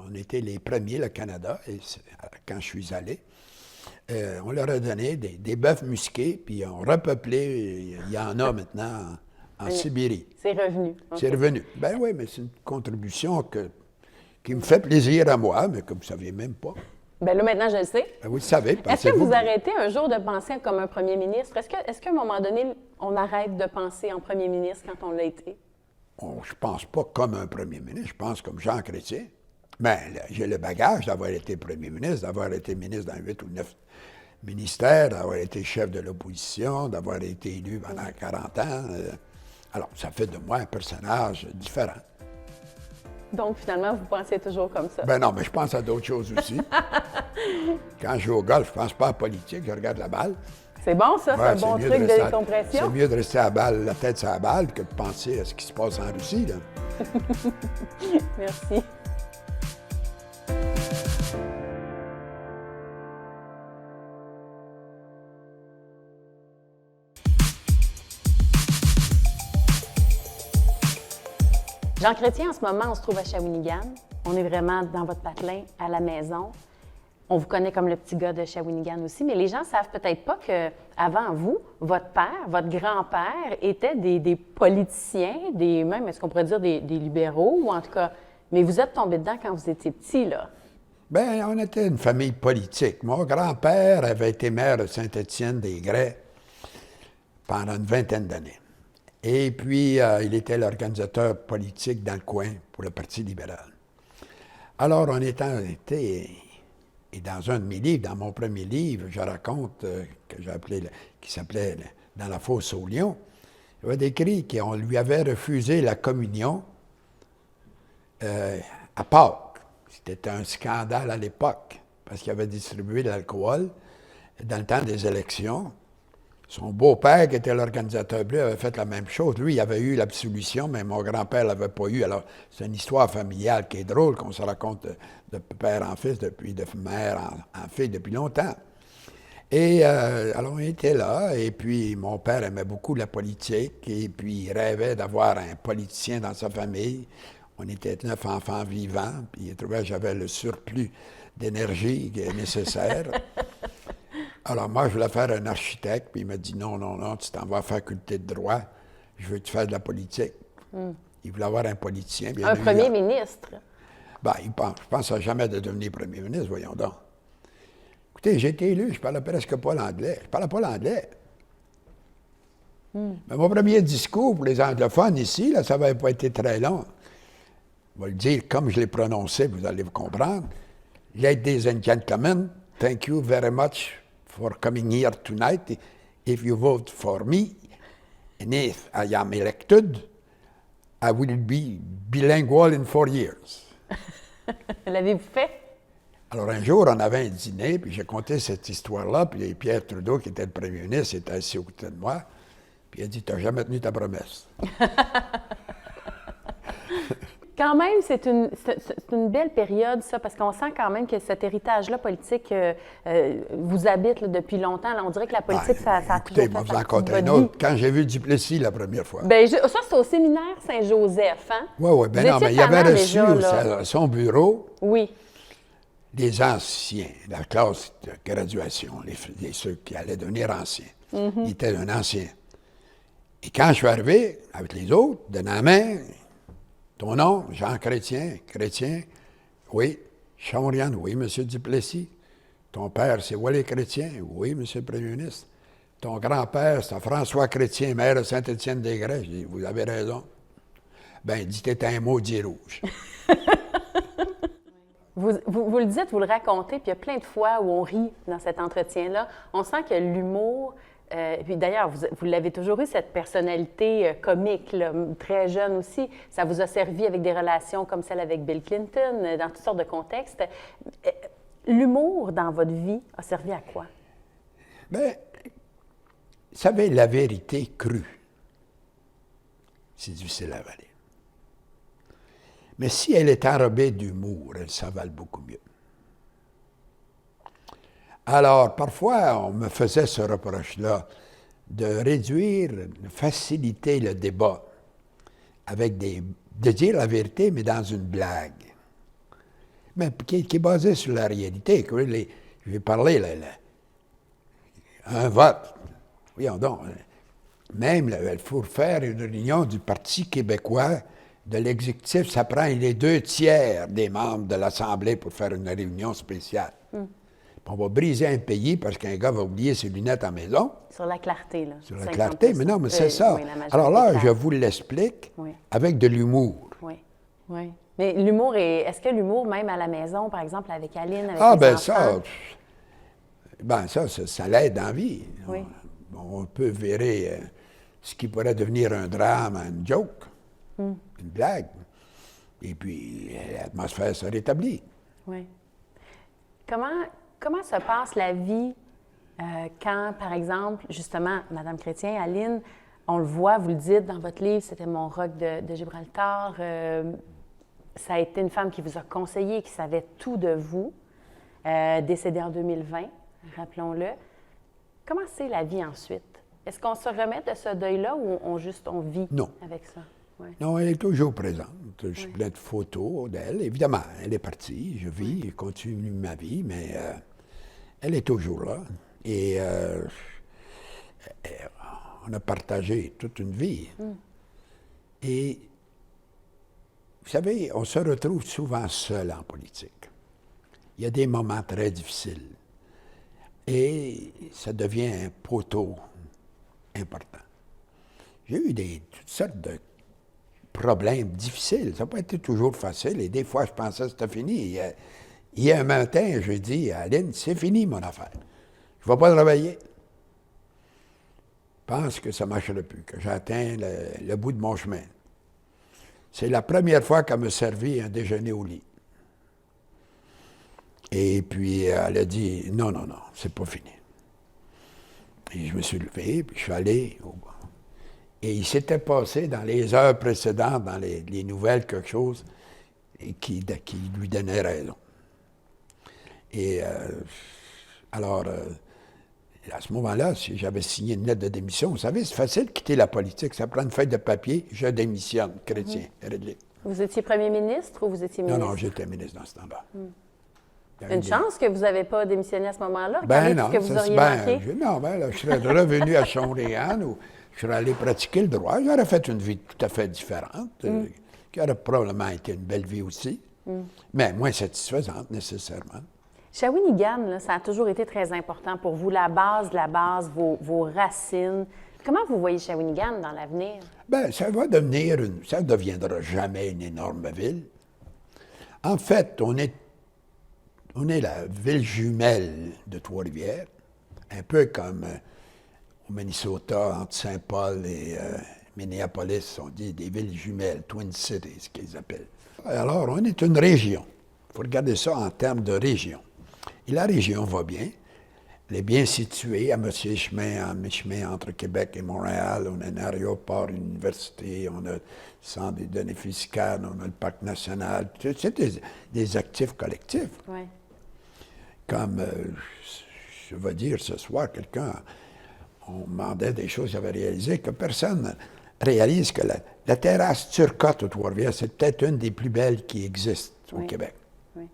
on était les premiers, le Canada, quand je suis allé. On leur a donné des bœufs musqués, puis on repeuplé. Il y en a maintenant en Sibérie. C'est revenu. C'est revenu. Ben oui, mais c'est une contribution qui me fait plaisir à moi, mais que vous ne saviez même pas. Bien là, maintenant, je le sais. Ben, vous le savez. Est-ce que vous arrêtez un jour de penser comme un premier ministre? Est-ce qu'à un moment donné, on arrête de penser en premier ministre quand on l'a été? Je ne pense pas comme un premier ministre, je pense comme Jean Chrétien. Mais j'ai le bagage d'avoir été premier ministre, d'avoir été ministre dans 8 ou 9 ministères, d'avoir été chef de l'opposition, d'avoir été élu pendant 40 ans. Alors, ça fait de moi un personnage différent. Donc, finalement, vous pensez toujours comme ça? Ben non, mais je pense à d'autres choses aussi. Quand je joue au golf, je ne pense pas à politique, je regarde la balle. C'est bon, ça, c'est un bon truc de décompression. C'est mieux de rester à la tête sur la balle que de penser à ce qui se passe en Russie, là. Merci. Jean Chrétien, en ce moment, on se trouve à Shawinigan. On est vraiment dans votre patelin, à la maison. On vous connaît comme le petit gars de Shawinigan aussi, mais les gens ne savent peut-être pas qu'avant vous, votre père, votre grand-père étaient des politiciens, même, est-ce qu'on pourrait dire des libéraux, ou en tout cas, mais vous êtes tombé dedans quand vous étiez petit, là. Bien, on était une famille politique. Mon grand-père avait été maire de Saint-Étienne-des-Grès pendant une 20aine d'années. Et puis, il était l'organisateur politique dans le coin pour le Parti libéral. Alors, on était... Et dans un de mes livres, dans mon premier livre, je raconte, qui s'appelait « Dans la fosse aux lions », il avait décrit qu'on lui avait refusé la communion à Pâques. C'était un scandale à l'époque, parce qu'il avait distribué de l'alcool dans le temps des élections. Son beau-père, qui était l'organisateur bleu, avait fait la même chose. Lui, il avait eu l'absolution, mais mon grand-père ne l'avait pas eu. Alors, c'est une histoire familiale qui est drôle, qu'on se raconte de père en fils, de mère en fille depuis longtemps. Et alors, on était là, et puis mon père aimait beaucoup la politique, et puis il rêvait d'avoir un politicien dans sa famille. On était 9 enfants vivants, puis il trouvait que j'avais le surplus d'énergie nécessaire. Alors, moi, je voulais faire un architecte, puis il m'a dit « Non, tu t'en vas à la faculté de droit, je veux que tu fasses de la politique. Il voulait avoir un politicien. Bien un premier ministre? Bien, je pense à jamais de devenir premier ministre, voyons donc. Écoutez, j'ai été élu, je ne parlais presque pas l'anglais. Je ne parlais pas l'anglais. Mais mon premier discours pour les anglophones ici, là, ça n'avait pas été très long. Je vais le dire comme je l'ai prononcé, vous allez vous comprendre. « Ladies and gentlemen, thank you very much for coming here tonight. If you vote for me, and if I am elected, I will be bilingual in 4 years. L'avez-vous fait? Alors, un jour, on avait un dîner, puis j'ai conté cette histoire-là, puis Pierre Trudeau, qui était le premier ministre, était assis au côté de moi, puis il a dit, « T'as jamais tenu ta promesse. » Quand même, c'est une belle période, ça, parce qu'on sent quand même que cet héritage-là politique vous habite là, depuis longtemps. Là, on dirait que la politique, ça a écoutez, toujours fait vous en partie de compte un votre autre. vie. Quand j'ai vu Duplessis la première fois. Bien, ça, c'est au séminaire Saint-Joseph, hein? Oui, bien Vous non, étiez mais il avait reçu déjà, à son bureau oui. les anciens, la classe de graduation, ceux qui allaient devenir anciens. Il était un ancien. Et quand je suis arrivé, avec les autres, donnant la main, ton nom, Jean Chrétien, Chrétien, oui. Chambriane, oui, M. Duplessis. Ton père, c'est Wally Chrétien, oui, M. le Premier ministre. Ton grand-père, c'est François Chrétien, maire de Saint-Étienne-des-Grès. J'ai dit, vous avez raison. Ben, il dit, t'es un maudit rouge. Vous le dites, vous le racontez, puis il y a plein de fois où on rit dans cet entretien-là. On sent que l'humour, puis d'ailleurs, vous l'avez toujours eu, cette personnalité comique, là, très jeune aussi. Ça vous a servi avec des relations comme celle avec Bill Clinton, dans toutes sortes de contextes. L'humour dans votre vie a servi à quoi? Bien, vous savez, la vérité crue, c'est difficile à avaler. Mais si elle est enrobée d'humour, elle s'avale beaucoup mieux. Alors, parfois, on me faisait ce reproche-là de réduire, de faciliter le débat avec de dire la vérité, mais dans une blague. Mais qui est basée sur la réalité. Je vais parler, un vote. Voyons donc. Même, il faut faire une réunion du Parti québécois, de l'exécutif, ça prend les 2/3 des membres de l'Assemblée pour faire une réunion spéciale. On va briser un pays parce qu'un gars va oublier ses lunettes à la maison. Sur la clarté, là. Sur la clarté, mais non, mais c'est ça. Oui, alors là, je vous l'explique avec de l'humour. Oui, oui. Mais l'humour, est-ce que l'humour, même à la maison, par exemple, avec Aline, avec les ben enfants? ça l'aide dans la vie. Oui. On peut virer ce qui pourrait devenir un drame à une joke, une blague. Et puis, l'atmosphère se rétablit. Oui. Comment se passe la vie quand, par exemple, justement, Mme Chrétien, Aline, on le voit, vous le dites dans votre livre, c'était mon roc de Gibraltar. Ça a été une femme qui vous a conseillé, qui savait tout de vous, décédée en 2020, rappelons-le. Comment c'est la vie ensuite? Est-ce qu'on se remet de ce deuil-là ou on vit avec ça? Oui. Non, elle est toujours présente. J'ai plein de photos d'elle. Évidemment, elle est partie, je vis, je continue ma vie, mais elle est toujours là. Et on a partagé toute une vie. Et vous savez, on se retrouve souvent seul en politique. Il y a des moments très difficiles. Et ça devient un poteau important. J'ai eu toutes sortes de problèmes difficiles. Ça n'a pas été toujours facile. Et des fois, je pensais que c'était fini. Il y a un matin, je dis à Aline, c'est fini mon affaire. Je ne vais pas travailler. Je pense que ça ne marcherait plus, que j'ai atteint le bout de mon chemin. C'est la première fois qu'elle me servit un déjeuner au lit. Et puis, elle a dit, non, c'est pas fini. Et je me suis levé, puis je suis allé Et il s'était passé dans les heures précédentes, dans les nouvelles, quelque chose qui lui donnait raison. Et alors, à ce moment-là, si j'avais signé une lettre de démission, vous savez, c'est facile de quitter la politique. Ça prend une feuille de papier, je démissionne, Chrétien, réglé. Vous étiez premier ministre ou vous étiez ministre? Non, j'étais ministre dans ce temps-là. Une chance que vous n'avez pas démissionné à ce moment-là. Ben non, que vous auriez manqué. Je serais revenu à Chonréan ou je serais allé pratiquer le droit. J'aurais fait une vie tout à fait différente, qui aurait probablement été une belle vie aussi, mais moins satisfaisante nécessairement. Shawinigan, là, ça a toujours été très important pour vous, la base de la base, vos racines. Comment vous voyez Shawinigan dans l'avenir? Bien, ça ne deviendra jamais une énorme ville. En fait, On est la ville jumelle de Trois-Rivières, un peu comme au Minnesota, entre Saint-Paul et Minneapolis, on dit des villes jumelles, Twin Cities, ce qu'ils appellent. Alors, on est une région. Il faut regarder ça en termes de région. Et la région va bien. Elle est bien située à mi-chemin entre Québec et Montréal. On a un aéroport, une université, on a le centre des données fiscales, on a le parc national. C'est des actifs collectifs. Oui. Comme, je vais dire ce soir, on demandait des choses, j'avais réalisé que personne réalise que la terrasse Turcotte au Trois-Rivières, c'est peut-être une des plus belles qui existent au Québec. Oui.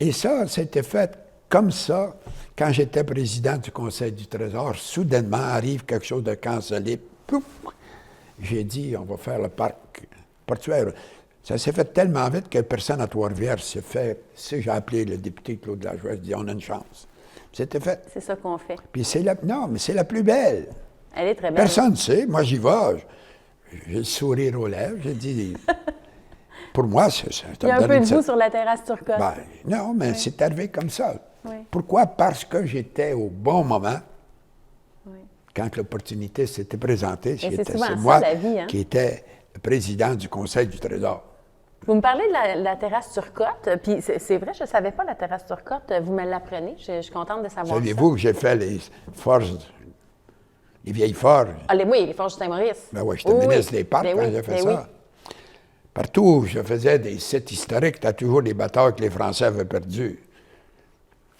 Et ça, c'était fait comme ça, quand j'étais président du Conseil du Trésor, soudainement arrive quelque chose de cancellé. Pouf! J'ai dit, on va faire le parc portuaire. Ça s'est fait tellement vite que personne à Trois-Rivières s'est fait. Si j'ai appelé le député Claude Lajoie, je dis, on a une chance. C'était fait. C'est ça qu'on fait. Puis non, mais c'est la plus belle. Elle est très belle. Personne ne sait. Moi, j'y vais. J'ai le sourire aux lèvres. J'ai dit, pour moi, c'est ça. Il y a un peu de vous sur la terrasse Turcotte. Ben, non, mais c'est arrivé comme ça. Oui. Pourquoi? Parce que j'étais au bon moment. Oui. Quand l'opportunité s'était présentée, c'est moi la vie, hein? qui étais le président du Conseil du Trésor. Vous me parlez de la terrasse Turcotte, puis c'est vrai, je ne savais pas la terrasse Turcotte. Vous me l'apprenez, je suis contente de savoir ça. Saviez-vous que j'ai fait les forges, les vieilles forges? Ah, oui, les forges de Saint-Maurice. Ben oui, j'étais ministre des Parcs quand j'ai fait ça. Partout où je faisais des sites historiques, tu as toujours des batailles que les Français avaient perdus.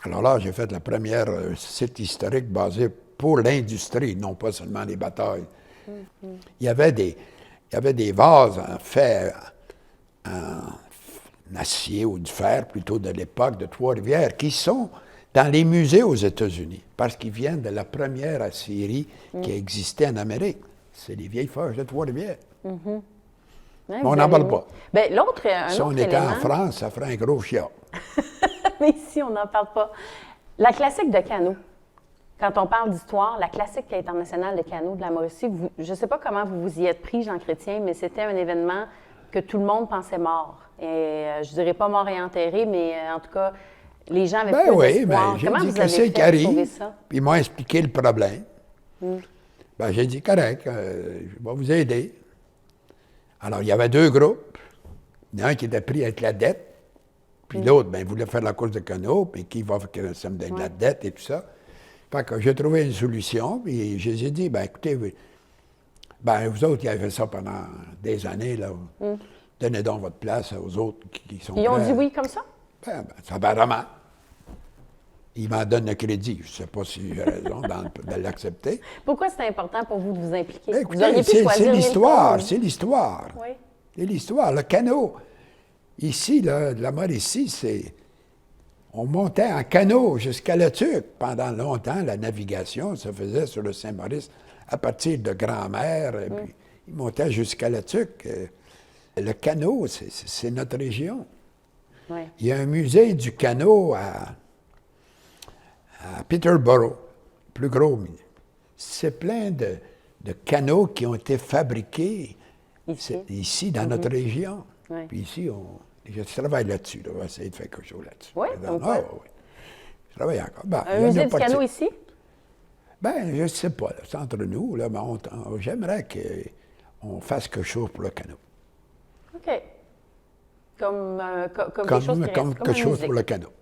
Alors là, j'ai fait la première site historique basé pour l'industrie, non pas seulement les batailles. Il y avait des vases en fer, en acier ou du fer, plutôt de l'époque de Trois-Rivières, qui sont dans les musées aux États-Unis, parce qu'ils viennent de la première aciérie qui existait en Amérique. C'est les vieilles forges de Trois-Rivières. Ouais, on n'en parle pas. Bien, si on était en France, ça ferait un gros chiot. Mais ici, on n'en parle pas. La classique de Cano. Quand on parle d'histoire, la classique internationale de Cano de la Mauricie, je ne sais pas comment vous vous y êtes pris, Jean Chrétien, mais c'était un événement que tout le monde pensait mort. Et je ne dirais pas mort et enterré, mais en tout cas, les gens avaient peu d'espoir. J'ai comment dit vous que avez c'est fait qui pour arrive, sauver ça? puis ils m'ont expliqué le problème. Ben, j'ai dit, correct, je vais vous aider. Alors, il y avait deux groupes. Il y en a un qui était pris avec la dette, puis l'autre, ben, il voulait faire la course de canot, puis qui va faire ça me donne la dette et tout ça. Fait que j'ai trouvé une solution, puis je les ai dit, ben, écoutez, ben, vous autres qui avez fait ça pendant des années, là, donnez donc votre place aux autres qui sont Ils ont prêts. dit oui comme ça? Ben, ça va vraiment. Ils m'en donnent le crédit. Je ne sais pas si j'ai raison de l'accepter. Pourquoi c'est important pour vous de vous impliquer? Ben, écoutez, vous auriez pu choisir l'histoire, mille c'est l'histoire. Oui. C'est l'histoire. Le canot, ici, là, de la Mauricie, on montait en canot jusqu'à Le Tuc. Pendant longtemps, la navigation se faisait sur le Saint-Maurice à partir de Grand-Mère, et puis ils montaient jusqu'à Le Tuc. Le canot, c'est notre région. Oui. Il y a un musée du canot à Peterborough, plus gros. C'est plein de canots qui ont été fabriqués ici dans notre région. Oui. Puis ici, je travaille là-dessus. On va essayer de faire quelque chose là-dessus. Oui, oui. Je travaille encore. Ben, un musée du canot ici? Ben, je ne sais pas. C'est entre nous. Là, mais j'aimerais qu'on fasse quelque chose pour le canot. OK. Comme quelque chose pour le canot.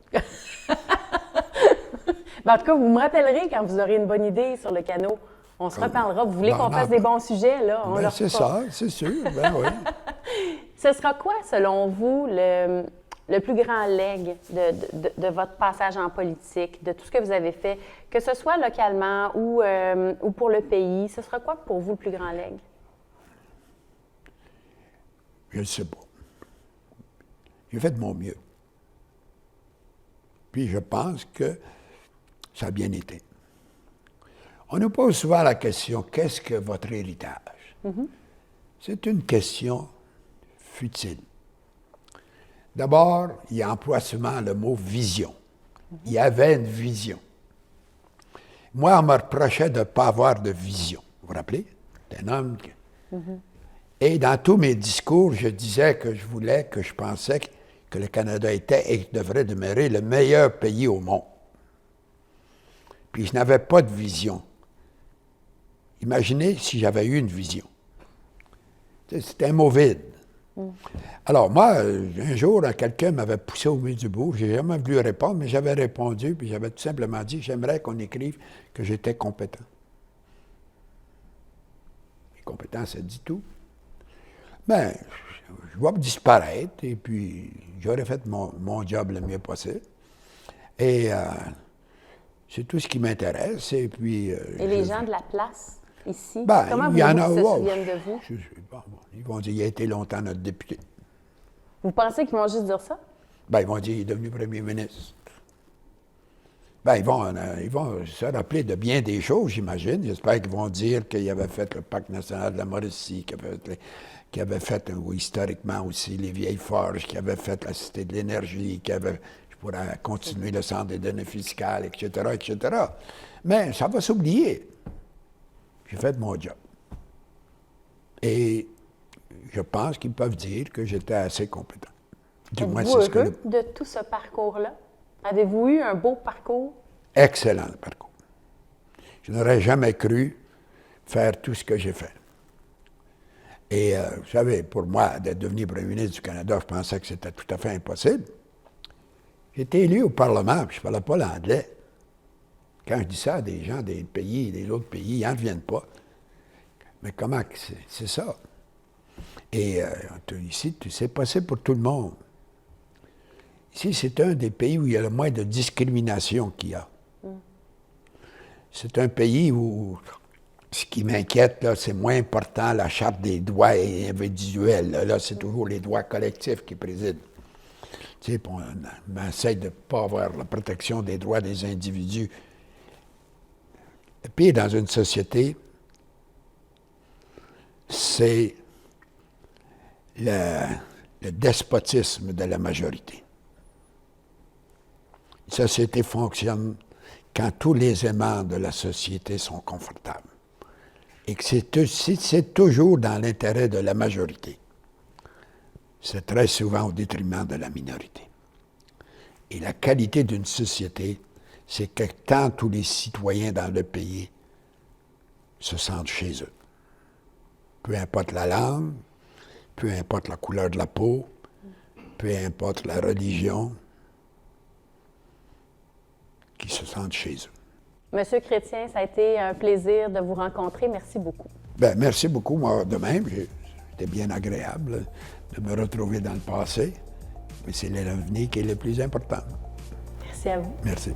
Ben, en tout cas, vous me rappellerez quand vous aurez une bonne idée sur le canot. On se reparlera. Vous voulez qu'on fasse des bons sujets, là? Ben, c'est ça, c'est sûr. Ben oui. Ce sera quoi, selon vous, le plus grand legs de votre passage en politique, de tout ce que vous avez fait, que ce soit localement ou pour le pays? Ce sera quoi pour vous le plus grand legs? Je ne sais pas. J'ai fait de mon mieux. Puis je pense que ça a bien été. On nous pose souvent la question, qu'est-ce que votre héritage? C'est une question futile. D'abord, il emploie souvent le mot vision. Il y avait une vision. Moi, on me reprochait de ne pas avoir de vision. Vous vous rappelez? C'est un homme Et dans tous mes discours, je disais que je pensais que le Canada était et devrait demeurer le meilleur pays au monde. Puis je n'avais pas de vision. Imaginez si j'avais eu une vision. C'était un mot vide. Alors moi, un jour, quelqu'un m'avait poussé au milieu du bout. Je n'ai jamais voulu répondre, mais j'avais répondu, puis j'avais tout simplement dit, j'aimerais qu'on écrive que j'étais compétent. Et compétent, ça dit tout. Mais je vais disparaître, et puis j'aurais fait mon job le mieux possible. Et c'est tout ce qui m'intéresse. Et puis... et les gens de la place, ici, ben, comment il y en voulez-vous a, qu'ils se souviennent de vous? Ils vont dire, il a été longtemps notre député. Vous pensez qu'ils vont juste dire ça? Ben, ils vont dire, il est devenu premier ministre. Ben, ils vont se rappeler de bien des choses, j'imagine. J'espère qu'ils vont dire qu'il avait fait le Parc national de la Mauricie, qu'il avait fait historiquement aussi les vieilles forges, qu'il avait fait la Cité de l'énergie, je pourrais continuer le centre des données fiscales, etc., etc. Mais ça va s'oublier. J'ai fait mon job. Et je pense qu'ils peuvent dire que j'étais assez compétent. Du moins, Êtes-vous c'est ce que heureux de tout ce parcours-là? Avez-vous eu un beau parcours? Excellent parcours. Je n'aurais jamais cru faire tout ce que j'ai fait. Et vous savez, pour moi, d'être devenu premier ministre du Canada, je pensais que c'était tout à fait impossible. J'ai été élu au Parlement, puis je ne parlais pas l'anglais. Quand je dis ça à des gens des pays, des autres pays, ils n'en reviennent pas. Mais comment c'est ça? Et ici, c'est possible pour tout le monde. Ici, c'est un des pays où il y a le moins de discrimination qu'il y a. C'est un pays où ce qui m'inquiète, là, c'est moins important la charte des droits individuels. Là, c'est toujours les droits collectifs qui président. Tu sais, on essaie de ne pas avoir la protection des droits des individus. Le pire dans une société, c'est le despotisme de la majorité. Une société fonctionne quand tous les aimants de la société sont confortables. Et que c'est toujours dans l'intérêt de la majorité. C'est très souvent au détriment de la minorité. Et la qualité d'une société, c'est que tant tous les citoyens dans le pays se sentent chez eux. Peu importe la langue, peu importe la couleur de la peau, peu importe la religion, qui se sentent chez eux. Monsieur Chrétien, ça a été un plaisir de vous rencontrer. Merci beaucoup. Bien, merci beaucoup, moi, de même. C'était bien agréable de me retrouver dans le passé. Mais c'est l'avenir qui est le plus important. Merci à vous. Merci.